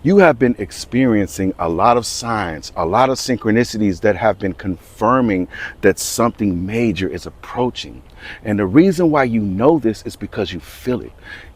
You have been experiencing a lot of signs, a lot of synchronicities that have been confirming that something major is approaching. And the reason why you know this is because you feel it.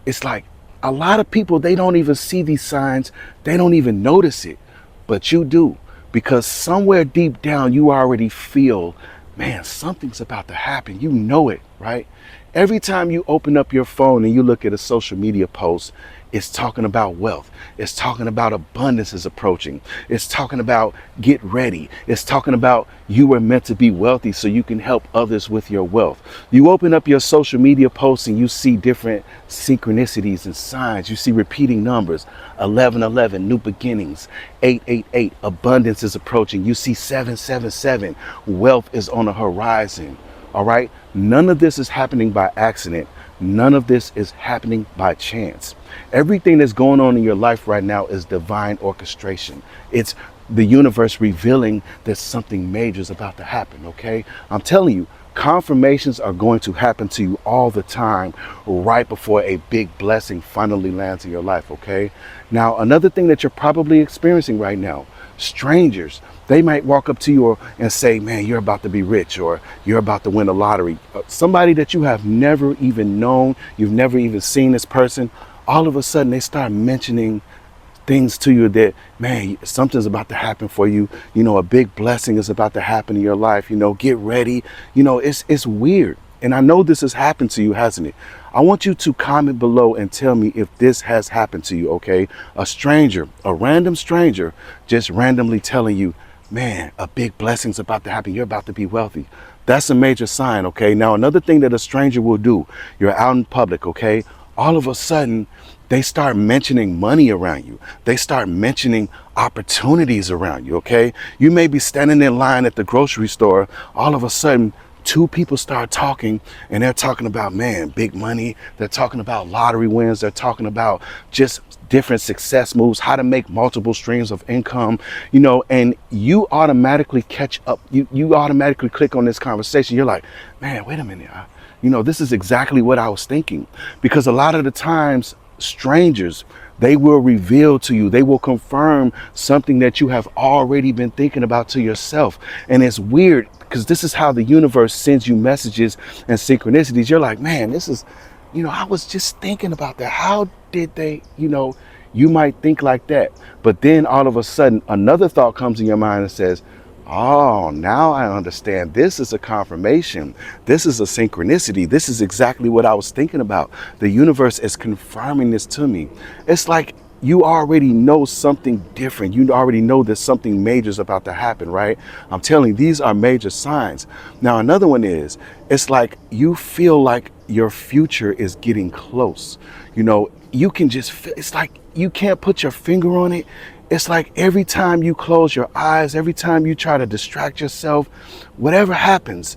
It's like a lot of people, they don't even see these signs, they don't even notice it, but you do. Because somewhere deep down, you already feel, man, something's about to happen. You know it, right? Every time you open up your phone and you look at a social media post, it's talking about wealth. It's talking about abundance is approaching. It's talking about get ready. It's talking about you were meant to be wealthy so you can help others with your wealth. You open up your social media posts and you see different synchronicities and signs. You see repeating numbers, 1111, new beginnings, 888, abundance is approaching. You see 777, wealth is on the horizon. All right. None of this is happening by accident. None of this is happening by chance. Everything that's going on in your life right now is divine orchestration. It's the universe revealing that something major is about to happen. Okay. I'm telling you, confirmations are going to happen to you all the time right before a big blessing finally lands in your life. Okay. Now, another thing that you're probably experiencing right now, strangers, they might walk up to you and say, man, you're about to be rich, or you're about to win the lottery. Somebody that you have never even known, you've never even seen this person, all of a sudden they start mentioning things to you that, man, something's about to happen for you. You know, a big blessing is about to happen in your life. You know, get ready. You know, it's weird. And I know this has happened to you, hasn't it? I want you to comment below and tell me if this has happened to you, okay? A stranger, a random stranger, just randomly telling you, man, a big blessing's about to happen. You're about to be wealthy. That's a major sign, okay? Now, another thing that a stranger will do, you're out in public, okay? All of a sudden, they start mentioning money around you. They start mentioning opportunities around you, okay? You may be standing in line at the grocery store. All of a sudden, two people start talking, and they're talking about, man, big money. They're talking about lottery wins. They're talking about just different success moves, how to make multiple streams of income, you know, and you automatically catch up. You automatically click on this conversation. You're like, man, wait a minute. You know, this is exactly what I was thinking. Because a lot of the times, strangers, they will reveal to you, they will confirm something that you have already been thinking about to yourself. And it's weird because this is how the universe sends you messages and synchronicities. You're like, man, this is, you know, I was just thinking about that. How did they, you know, you might think like that. But then all of a sudden, another thought comes in your mind and says, oh, now I understand. This is a confirmation. This is a synchronicity. This is exactly what I was thinking about. The universe is confirming this to me. It's like you already know something different. You already know that something major is about to happen, right? I'm telling you, these are major signs. Now, another one is, it's like you feel like your future is getting close. You know, you can just feel, it's like you can't put your finger on it. It's like every time you close your eyes, every time you try to distract yourself, whatever happens,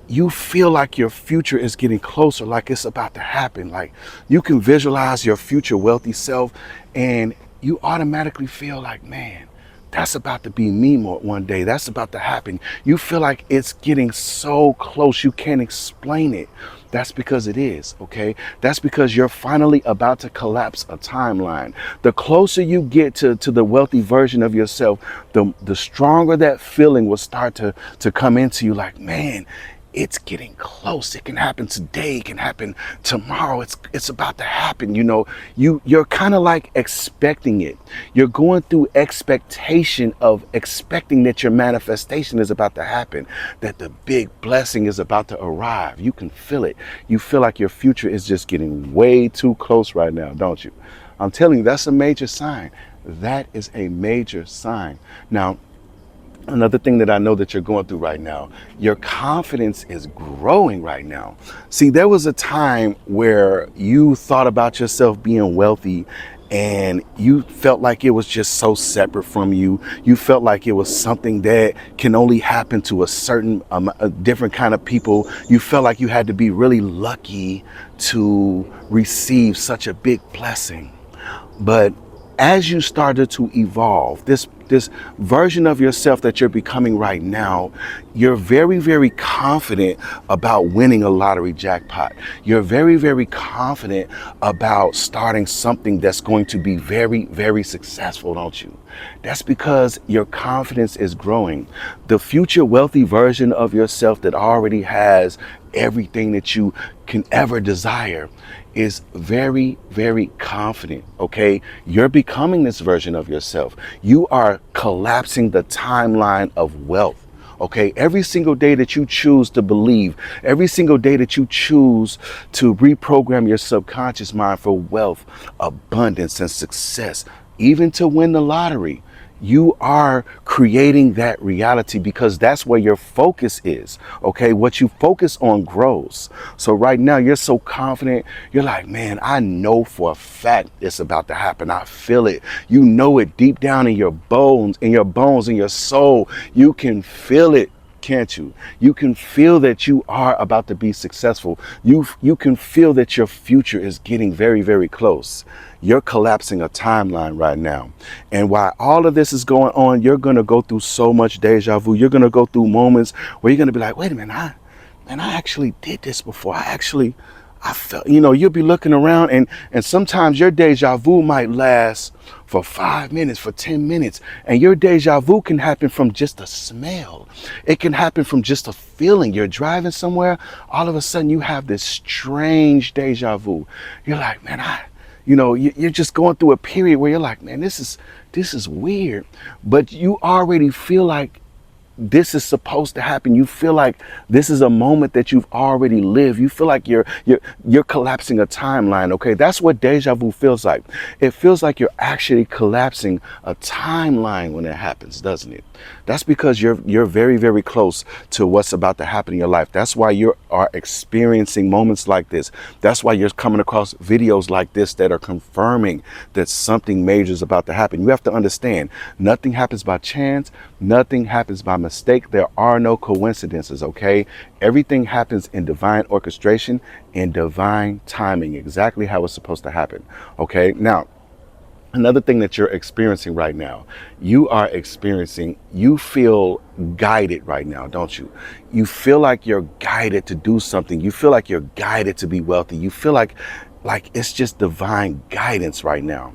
you feel like your future is getting closer, like it's about to happen. Like you can visualize your future wealthy self and you automatically feel like, man, that's about to be me one day. That's about to happen. You feel like it's getting so close. You can't explain it. That's because it is, okay? That's because you're finally about to collapse a timeline. The closer you get to the wealthy version of yourself, the stronger that feeling will start to come into you like, man, it's getting close. It can happen today. It can happen tomorrow. It's about to happen. You know, you're kind of like expecting it. You're going through expectation of expecting that your manifestation is about to happen, that the big blessing is about to arrive. You can feel it. You feel like your future is just getting way too close right now, don't you? I'm telling you, that's a major sign. That is a major sign. Now, another thing that I know that you're going through right now, your confidence is growing right now. See, there was a time where you thought about yourself being wealthy and you felt like it was just so separate from you. You felt like it was something that can only happen to a certain, a different kind of people. You felt like you had to be really lucky to receive such a big blessing. But as you started to evolve, this this version of yourself that you're becoming right now, you're very, very confident about winning a lottery jackpot. You're very, very confident about starting something that's going to be very, very successful, don't you? That's because your confidence is growing. The future wealthy version of yourself that already has everything that you can ever desire is very, very confident, okay? You're becoming this version of yourself. You are collapsing the timeline of wealth, okay? Every single day that you choose to believe, every single day that you choose to reprogram your subconscious mind for wealth, abundance, and success, even to win the lottery, you are creating that reality because that's where your focus is, okay? What you focus on grows. So right now you're so confident. You're like, man, I know for a fact it's about to happen. I feel it. You know it deep down in your bones, in your soul. You can feel it. Can't you? You can feel that you are about to be successful. You can feel that your future is getting very, very close. You're collapsing a timeline right now. And while all of this is going on, you're going to go through so much deja vu. You're going to go through moments where you're going to be like, wait a minute, I actually did this before. I felt, you'll be looking around and sometimes your deja vu might last for 5 minutes, for 10 minutes. And your deja vu can happen from just a smell. It can happen from just a feeling. You're driving somewhere, all of a sudden you have this strange deja vu. You're like, man, you're just going through a period where you're like, man, this is weird. But you already feel like this is supposed to happen. You feel like this is a moment that you've already lived. You feel like you're collapsing a timeline. Okay, that's what deja vu feels like. It feels like you're actually collapsing a timeline when it happens, doesn't it? That's because you're very, very close to what's about to happen in your life. That's why you are experiencing moments like this. That's why you're coming across videos like this that are confirming that something major is about to happen. You have to understand, nothing happens by chance. Nothing happens by mistake. There are no coincidences, okay? Everything happens in divine orchestration, in divine timing, exactly how it's supposed to happen, okay? Now, another thing that you're experiencing right now, you feel guided right now, don't you? You feel like you're guided to do something. You feel like you're guided to be wealthy. You feel like it's just divine guidance right now.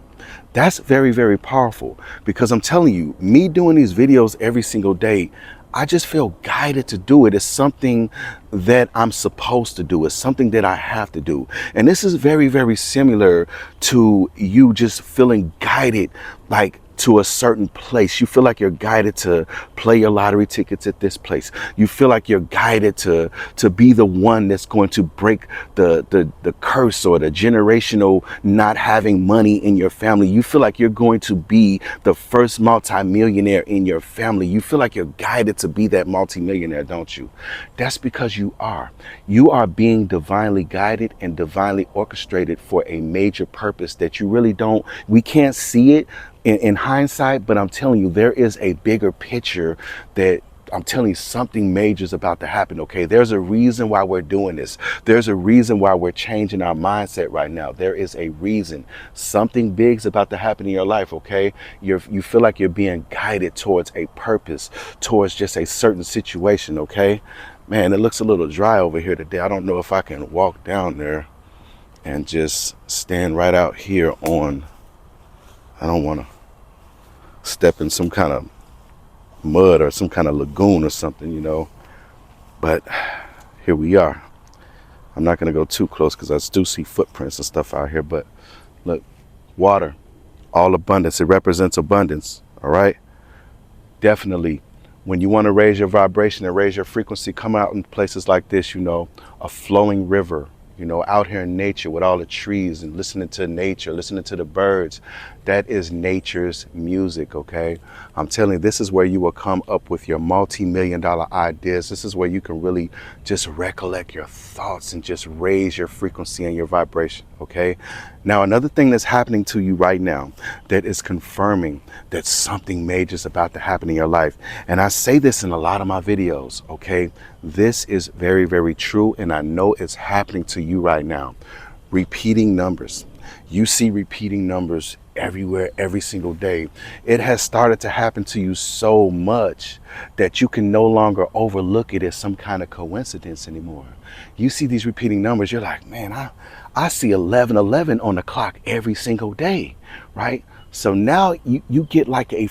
That's very, very powerful because I'm telling you, me doing these videos every single day, I just feel guided to do it. It's something that I'm supposed to do. It's something that I have to do. And this is very, very similar to you just feeling guided, like to a certain place. You feel like you're guided to play your lottery tickets at this place. You feel like you're guided to be the one that's going to break the curse or the generational not having money in your family. You feel like you're going to be the first multimillionaire in your family. You feel like you're guided to be that multimillionaire, don't you? That's because you are. You are being divinely guided and divinely orchestrated for a major purpose that you really don't, we can't see it in hindsight, but I'm telling you, there is a bigger picture that I'm telling you, something major is about to happen, okay? There's a reason why we're doing this. There's a reason why we're changing our mindset right now. There is a reason. Something big is about to happen in your life, okay? You feel like you're being guided towards a purpose, towards just a certain situation, okay? Man, it looks a little dry over here today. I don't know if I can walk down there and just stand right out here on, I don't want to step in some kind of mud or some kind of lagoon or something, but here we are. I'm not going to go too close because I do see footprints and stuff out here, but look, water, all abundance, it represents abundance. All right, definitely when you want to raise your vibration and raise your frequency, come out in places like this, a flowing river, out here in nature with all the trees and listening to nature, listening to the birds. That is nature's music, okay? I'm telling you, this is where you will come up with your multi-million-dollar ideas. This is where you can really just recollect your thoughts and just raise your frequency and your vibration, okay? Now, another thing that's happening to you right now that is confirming that something major is about to happen in your life. And I say this in a lot of my videos, okay? This is very, very true, and I know it's happening to you right now. Repeating numbers. You see repeating numbers everywhere, every single day. It has started to happen to you so much that you can no longer overlook it as some kind of coincidence anymore. You see these repeating numbers, you're like, man, I see 1111 on the clock every single day, right? So now you get like a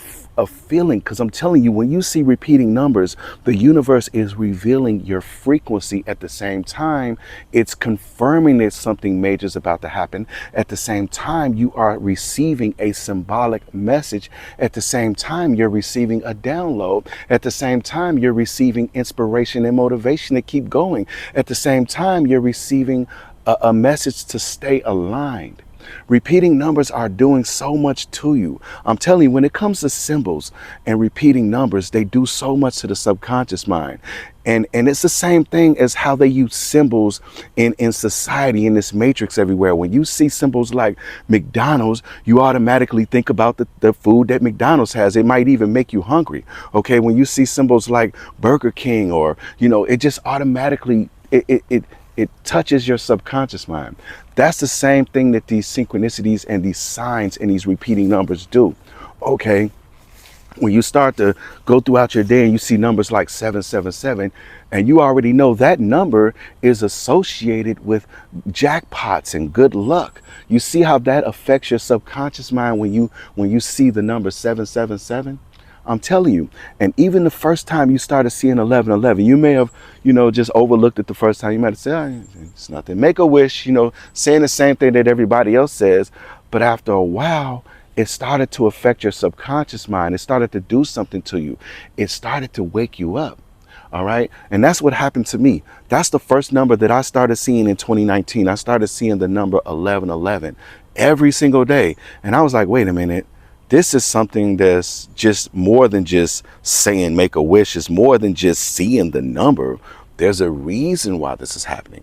feeling, because I'm telling you, when you see repeating numbers, the universe is revealing your frequency. At the same time, it's confirming that something major is about to happen. At the same time, you are receiving a symbolic message. At the same time, you're receiving a download. At the same time, you're receiving inspiration and motivation to keep going. At the same time, you're receiving a message to stay aligned. Repeating numbers are doing so much to you. I'm telling you, when it comes to symbols and repeating numbers, they do so much to the subconscious mind. And it's the same thing as how they use symbols in society, in this matrix everywhere. When you see symbols like McDonald's, you automatically think about the food that McDonald's has. It might even make you hungry. Okay, when you see symbols like Burger King, or, it just automatically, it touches your subconscious mind. That's the same thing that these synchronicities and these signs and these repeating numbers do. Okay, when you start to go throughout your day and you see numbers like 777, and you already know that number is associated with jackpots and good luck. You see how that affects your subconscious mind when you see the number 777? I'm telling you. And even the first time you started seeing 1111, you may have, just overlooked it the first time. You might have said, oh, it's nothing. Make a wish, saying the same thing that everybody else says. But after a while, it started to affect your subconscious mind. It started to do something to you. It started to wake you up. All right. And that's what happened to me. That's the first number that I started seeing in 2019. I started seeing the number 1111 every single day. And I was like, wait a minute. This is something that's just more than just saying make a wish. It's more than just seeing the number. There's a reason why this is happening.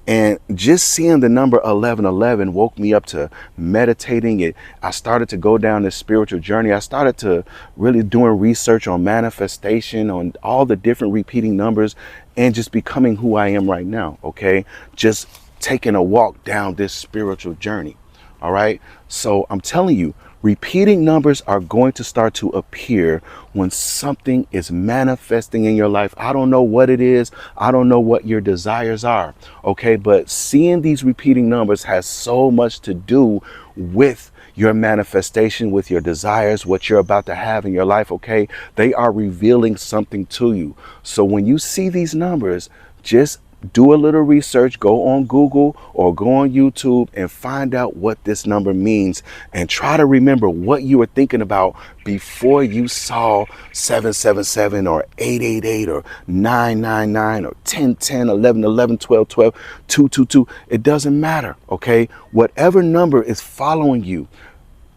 And just seeing the number 1111 woke me up to meditating it. I started to go down this spiritual journey. I started to really doing research on manifestation, on all the different repeating numbers, and just becoming who I am right now. Okay. Just taking a walk down this spiritual journey. All right. So I'm telling you, repeating numbers are going to start to appear when something is manifesting in your life. I don't know what it is. I don't know what your desires are. Okay. But seeing these repeating numbers has so much to do with your manifestation, with your desires, what you're about to have in your life. Okay. They are revealing something to you. So when you see these numbers, just do a little research, go on Google or go on YouTube and find out what this number means, and try to remember what you were thinking about before you saw 777 or 888 or 999 or 1010, 1111, 1212, 222. It doesn't matter. Okay. Whatever number is following you,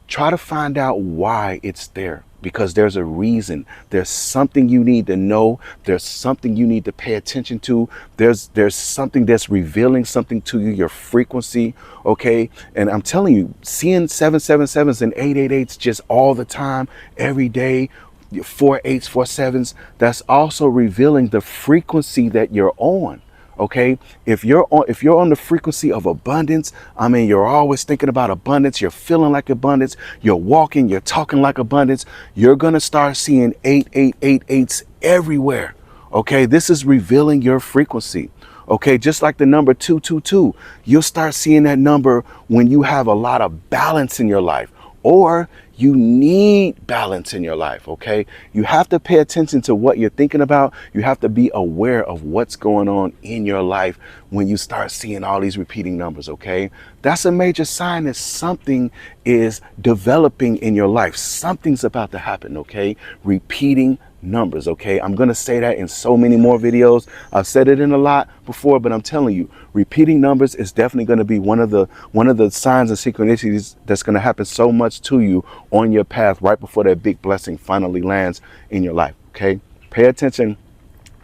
try to find out why it's there. Because there's a reason. There's something you need to know. There's something you need to pay attention to. There's something that's revealing something to you, your frequency. Okay. And I'm telling you, seeing 777s and 888s just all the time, every day, 48s, 47s, that's also revealing the frequency that you're on. Okay, if you're on the frequency of abundance, I mean, you're always thinking about abundance, you're feeling like abundance, you're walking, you're talking like abundance, you're going to start seeing 8888s everywhere. Okay, this is revealing your frequency. Okay, just like the number 222, you'll start seeing that number when you have a lot of balance in your life, or you need balance in your life. Okay, you have to pay attention to what you're thinking about. You have to be aware of what's going on in your life when you start seeing all these repeating numbers. Okay, that's a major sign that something is developing in your life. Something's about to happen. Okay, repeating numbers. Okay, I'm going to say that in so many more videos. I've said it in a lot before, but I'm telling you, repeating numbers is definitely going to be one of the signs and synchronicities that's going to happen so much to you on your path right before that big blessing finally lands in your life. Okay, pay attention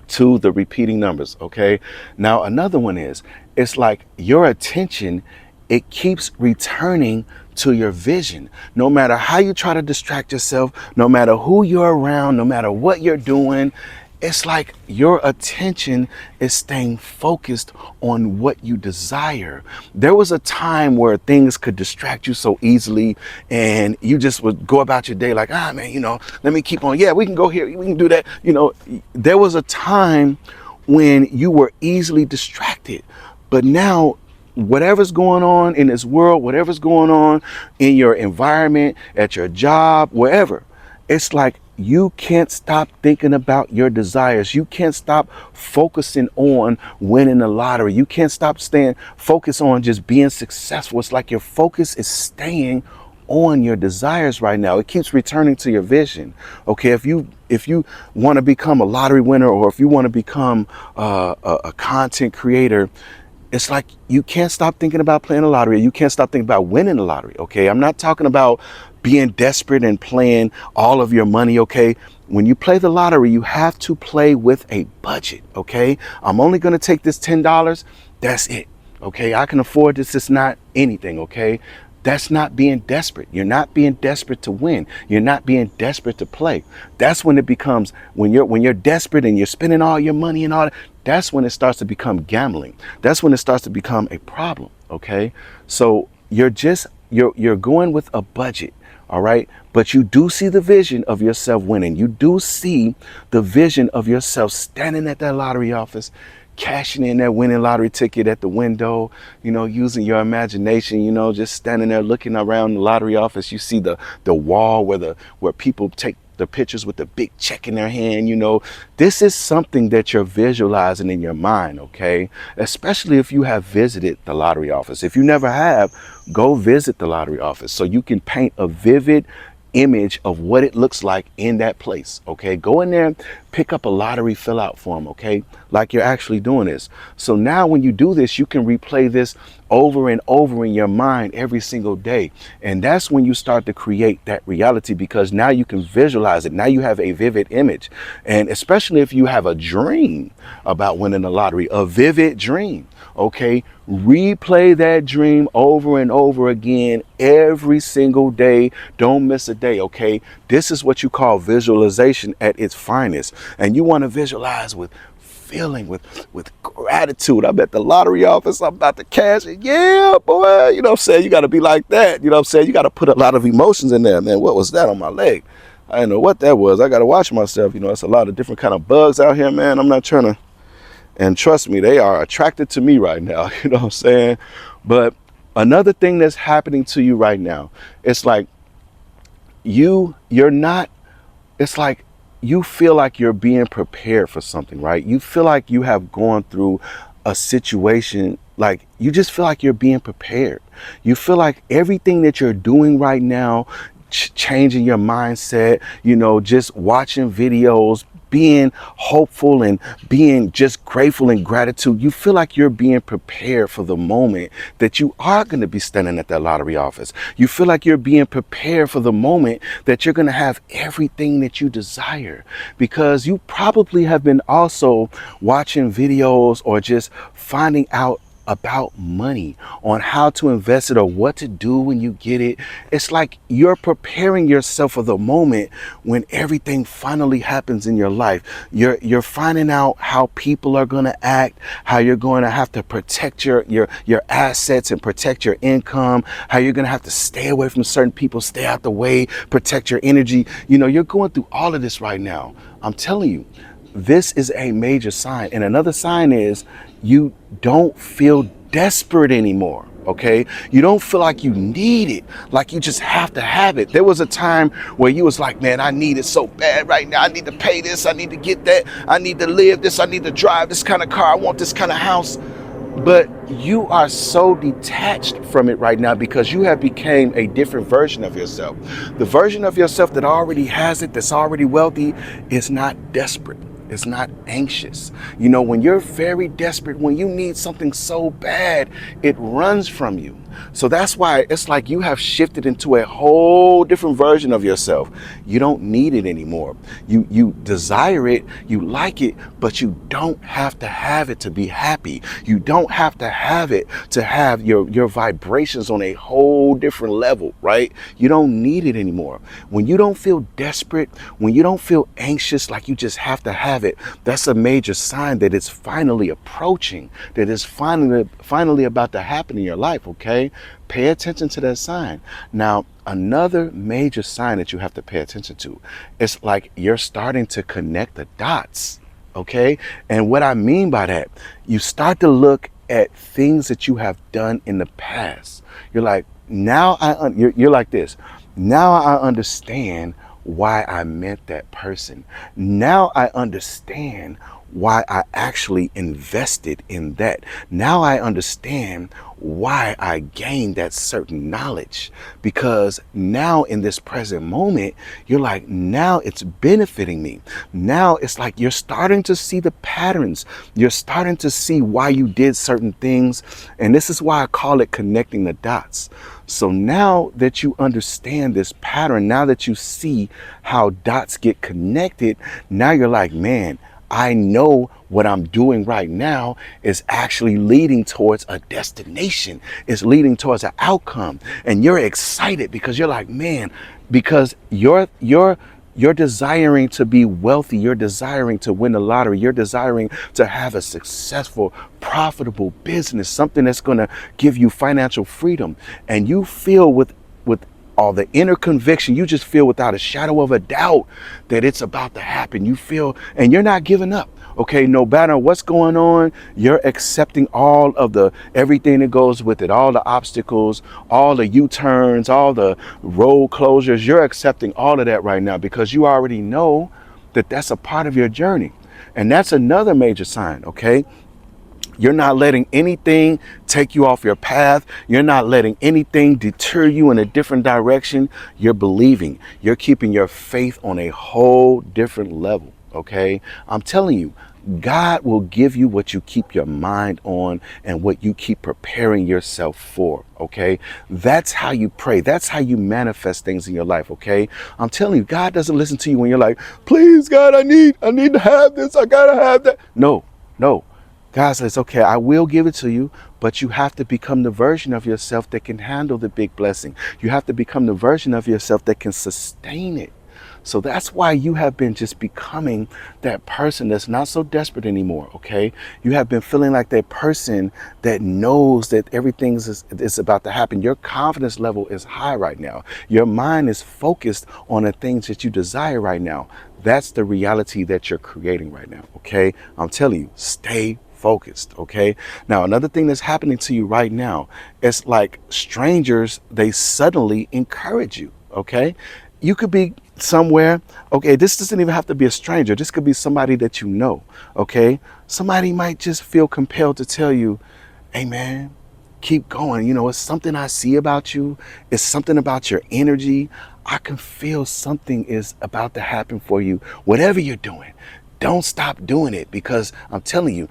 to the repeating numbers. Okay, now another one is, it's like your attention, it keeps returning to your vision. No matter how you try to distract yourself, no matter who you're around, no matter what you're doing, it's like your attention is staying focused on what you desire. There was a time where things could distract you so easily, and you just would go about your day like, ah, man, let me keep on. Yeah, we can go here, we can do that. There was a time when you were easily distracted, but now whatever's going on in this world, whatever's going on in your environment, at your job, wherever, it's like you can't stop thinking about your desires. You can't stop focusing on winning the lottery. You can't stop staying focused on just being successful. It's like your focus is staying on your desires right now. It keeps returning to your vision. Okay, if you want to become a lottery winner, or if you want to become a content creator, it's like you can't stop thinking about playing the lottery. You can't stop thinking about winning the lottery. Okay, I'm not talking about being desperate and playing all of your money. Okay, when you play the lottery, you have to play with a budget. Okay, I'm only going to take this $10. That's it. Okay, I can afford this. It's not anything. Okay, that's not being desperate. You're not being desperate to win. You're not being desperate to play. That's when it becomes, when you're desperate and you're spending all your money and all that, that's when it starts to become gambling. That's when it starts to become a problem. Okay, so you're going with a budget. All right, but you do see the vision of yourself winning. You do see the vision of yourself standing at that lottery office, cashing in that winning lottery ticket at the window, using your imagination, just standing there looking around the lottery office. You see the wall where people take the pictures with the big check in their hand. This is something that you're visualizing in your mind. Okay, especially if you have visited the lottery office. If you never have, go visit the lottery office so you can paint a vivid image of what it looks like in that place. Okay, go in there, pick up a lottery fill out form. Okay, like you're actually doing this. So now when you do this, you can replay this over and over in your mind every single day. And that's when you start to create that reality, because now you can visualize it. Now you have a vivid image. And especially if you have a dream about winning the lottery, a vivid dream. Okay, replay that dream over and over again every single day. Don't miss a day. Okay, this is what you call visualization at its finest. And you want to visualize with feeling, with gratitude. I'm at the lottery office, I'm about to cash it. Yeah, boy, you know what I'm saying? You got to be like that. You know what I'm saying? You got to put a lot of emotions in there. Man, what was that on my leg? I didn't know what that was. I got to watch myself. It's a lot of different kind of bugs out here, man. I'm not trying to, and trust me, they are attracted to me right now. You know what I'm saying? But another thing that's happening to you right now, it's like you're not, it's like you feel like you're being prepared for something, right? You feel like you have gone through a situation, like you just feel like you're being prepared. You feel like everything that you're doing right now, changing your mindset, just watching videos, being hopeful and being just grateful and gratitude. You feel like you're being prepared for the moment that you are going to be standing at that lottery office. You feel like you're being prepared for the moment that you're going to have everything that you desire, because you probably have been also watching videos or just finding out about money, on how to invest it or what to do when you get it. It's like you're preparing yourself for the moment when everything finally happens in your life. You're finding out how people are going to act, how you're going to have to protect your assets and protect your income, how you're going to have to stay away from certain people, stay out the way, protect your energy. You're going through all of this right now. I'm telling you, this is a major sign. And another sign is you don't feel desperate anymore. Okay, you don't feel like you need it, like you just have to have it. There was a time where you was like, man, I need it so bad right now. I need to pay this, I need to get that, I need to live this, I need to drive this kind of car, I want this kind of house. But you are so detached from it right now because you have become a different version of yourself. The version of yourself that already has it, that's already wealthy, is not desperate. It's not anxious. When you're very desperate, when you need something so bad, it runs from you. So that's why it's like you have shifted into a whole different version of yourself. You don't need it anymore. You desire it, you like it, but you don't have to have it to be happy. You don't have to have it to have your vibrations on a whole different level, right? You don't need it anymore. When you don't feel desperate, when you don't feel anxious, like you just have to have it, that's a major sign that it's finally approaching, that it's finally about to happen in your life, okay? Pay attention to that sign. Now, another major sign that you have to pay attention to, it's like you're starting to connect the dots, okay? And what I mean by that, you start to look at things that you have done in the past. You're like, you're like this. Now I understand why I met that person. Now I understand why I actually invested in that. Now I understand why I gained that certain knowledge, because now in this present moment, you're like, now it's benefiting me. Now it's like you're starting to see the patterns. You're starting to see why you did certain things. And this is why I call it connecting the dots. So now that you understand this pattern, now that you see how dots get connected, now you're like, man, I know what I'm doing right now is actually leading towards a destination. It's leading towards an outcome. And you're excited because you're like, man, because you're desiring to be wealthy. You're desiring to win the lottery. You're desiring to have a successful, profitable business, something that's going to give you financial freedom. And you feel with all the inner conviction, you just feel without a shadow of a doubt that it's about to happen. You feel, and you're not giving up. Okay, no matter what's going on, you're accepting all of everything that goes with it, all the obstacles, all the U-turns, all the road closures. You're accepting all of that right now because you already know that that's a part of your journey. And that's another major sign, okay? You're not letting anything take you off your path. You're not letting anything deter you in a different direction. You're believing. You're keeping your faith on a whole different level, okay? I'm telling you, God will give you what you keep your mind on and what you keep preparing yourself for, okay? That's how you pray. That's how you manifest things in your life, okay? I'm telling you, God doesn't listen to you when you're like, please, God, I need to have this. I gotta have that. No. God says, okay, I will give it to you, but you have to become the version of yourself that can handle the big blessing. You have to become the version of yourself that can sustain it. So that's why you have been just becoming that person that's not so desperate anymore, okay? You have been feeling like that person that knows that everything is about to happen. Your confidence level is high right now. Your mind is focused on the things that you desire right now. That's the reality that you're creating right now, okay? I'm telling you, stay focused, okay? Now, another thing that's happening to you right now, it's like strangers, they suddenly encourage you, okay? You could be somewhere, okay, this doesn't even have to be a stranger. This could be somebody that you know, okay? Somebody might just feel compelled to tell you, hey man, keep going. You know, it's something I see about you. It's something about your energy. I can feel something is about to happen for you. Whatever you're doing, don't stop doing it, because I'm telling you,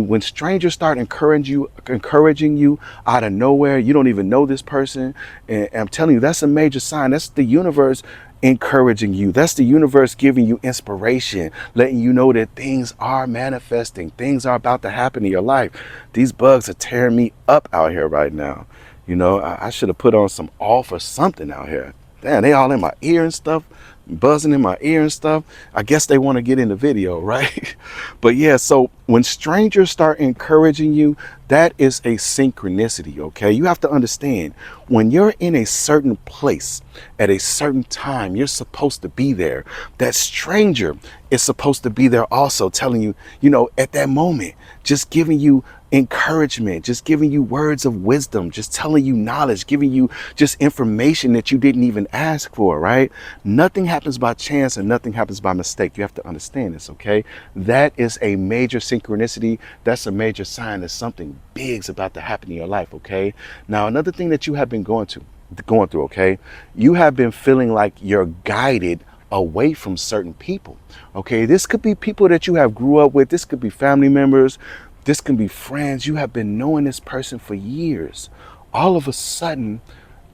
when strangers start encouraging you out of nowhere, you don't even know this person. And I'm telling you, that's a major sign. That's the universe encouraging you. That's the universe giving you inspiration, letting you know that things are manifesting. Things are about to happen in your life. These bugs are tearing me up out here right now. You know, I should have put on some off or something out here. Damn, they all in my ear and stuff, buzzing in my ear and stuff. I guess they want to get in the video, right? But yeah, so when strangers start encouraging you, that is a synchronicity, okay? You have to understand, when you're in a certain place at a certain time, you're supposed to be there. That stranger is supposed to be there also, telling you, you know, at that moment, just giving you encouragement, just giving you words of wisdom, just telling you knowledge, giving you just information that you didn't even ask for, right? Nothing happens by chance and nothing happens by mistake. You have to understand this, okay? That is a major synchronicity. That's a major sign that something big's about to happen in your life, okay? Now, another thing that you have been going through, okay? You have been feeling like you're guided away from certain people, okay? This could be people that you have grew up with. This could be family members. This can be friends. You have been knowing this person for years. All of a sudden,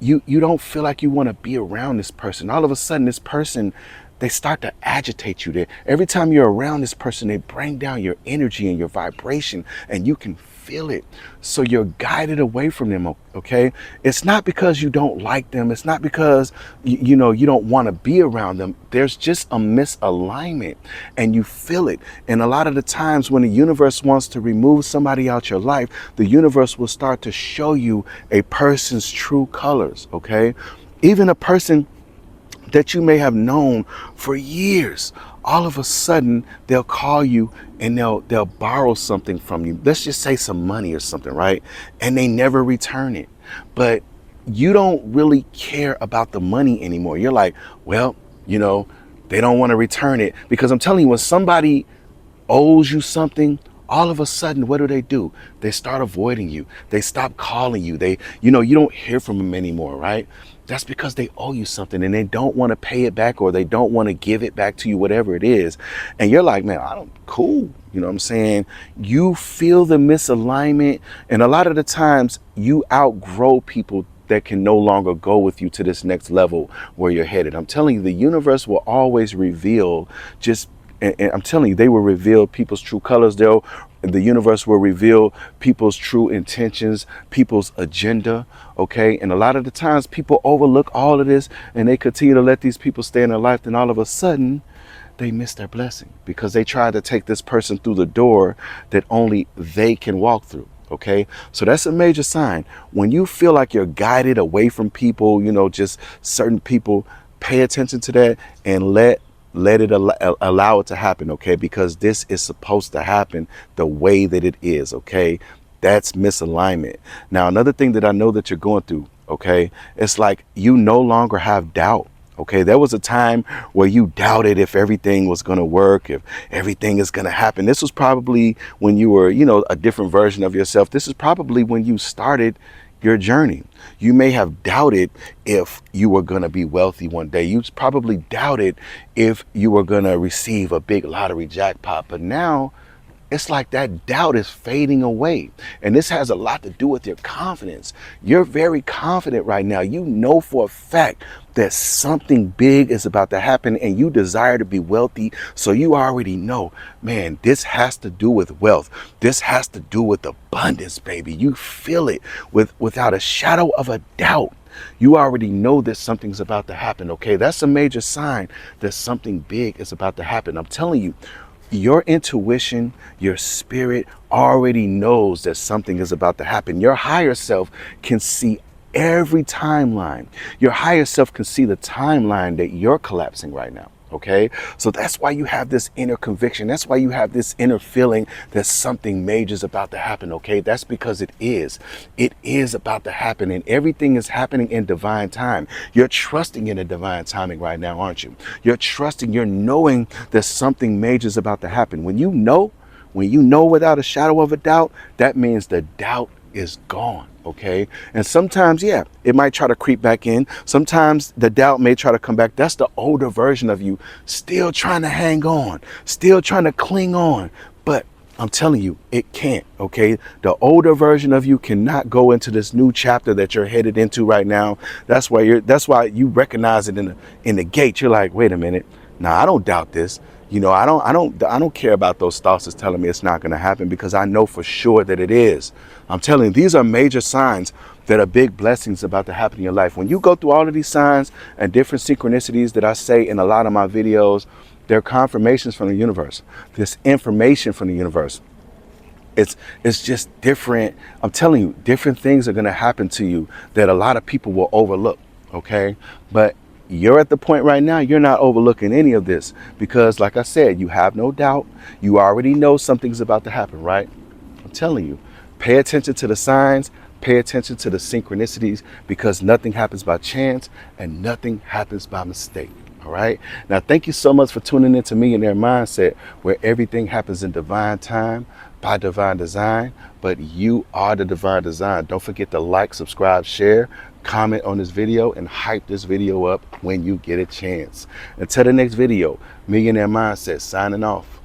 you don't feel like you want to be around this person. All of a sudden, this person, they start to agitate you. Every time you're around this person, they bring down your energy and your vibration, and you can feel it. So you're guided away from them, okay? It's not because you don't like them. It's not because you don't want to be around them. There's just a misalignment, and you feel it. And a lot of the times when the universe wants to remove somebody out your life, the universe will start to show you a person's true colors, okay? Even a person that you may have known for years, all of a sudden they'll call you and they'll borrow something from you. Let's just say some money or something, right? And they never return it. But you don't really care about the money anymore. You're like, well, they don't want to return it. Because I'm telling you, when somebody owes you something, all of a sudden, what do? They start avoiding you. They stop calling you. You don't hear from them anymore, right? That's because they owe you something and they don't want to pay it back, or they don't want to give it back to you, whatever it is. And you're like, man, cool. You know what I'm saying? You feel the misalignment. And a lot of the times you outgrow people that can no longer go with you to this next level where you're headed. I'm telling you, the universe will always reveal and I'm telling you, they will reveal people's true colors. The universe will reveal people's true intentions, people's agenda, okay? And a lot of the times people overlook all of this and they continue to let these people stay in their life. Then all of a sudden, they miss their blessing because they tried to take this person through the door that only they can walk through, okay? So that's a major sign. When you feel like you're guided away from people, just certain people, pay attention to that and let it allow it to happen, okay? Because this is supposed to happen the way that it is, okay? That's misalignment. Now, another thing that I know that you're going through, okay? It's like you no longer have doubt, okay? There was a time where you doubted if everything was going to work, if everything is going to happen. This was probably when you were, a different version of yourself. This is probably when you started your journey. You may have doubted if you were going to be wealthy one day. You probably doubted if you were going to receive a big lottery jackpot. But now it's like that doubt is fading away. And this has a lot to do with your confidence. You're very confident right now. You know for a fact that something big is about to happen and you desire to be wealthy. So you already know, man, this has to do with wealth. This has to do with abundance, baby. You feel it without a shadow of a doubt. You already know that something's about to happen, okay? That's a major sign that something big is about to happen. I'm telling you, your intuition, your spirit already knows that something is about to happen. Your higher self can see every timeline. Your higher self can see the timeline that you're collapsing right now. Okay, so that's why you have this inner conviction. That's why you have this inner feeling that something major is about to happen. Okay, that's because it is about to happen, and everything is happening in divine time. You're trusting in the divine timing right now, aren't you? You're knowing that something major is about to happen. When you know without a shadow of a doubt, that means the doubt is gone. Okay. And sometimes, it might try to creep back in. Sometimes the doubt may try to come back. That's the older version of you still trying to hang on, still trying to cling on. But I'm telling you, it can't. Okay. The older version of you cannot go into this new chapter that you're headed into right now. That's why you recognize it in the gate. You're like, wait a minute. Now, I don't doubt this. I don't care about those thoughts that's telling me it's not going to happen, because I know for sure that it is. I'm telling you, these are major signs that are big blessings about to happen in your life. When you go through all of these signs and different synchronicities that I say in a lot of my videos, they're confirmations from the universe. This information from the universe. It's just different. I'm telling you, different things are going to happen to you that a lot of people will overlook. Okay, but you're at the point right now, you're not overlooking any of this, because like I said, you have no doubt. You already know something's about to happen, right? I'm telling you, pay attention to the signs, pay attention to the synchronicities, because nothing happens by chance and nothing happens by mistake. All right. Now, thank you so much for tuning into Millionaire Mindset, where everything happens in divine time by divine design, but you are the divine design. Don't forget to like, subscribe, share, comment on this video, and hype this video up when you get a chance. Until the next video, Millionaire Mindset signing off.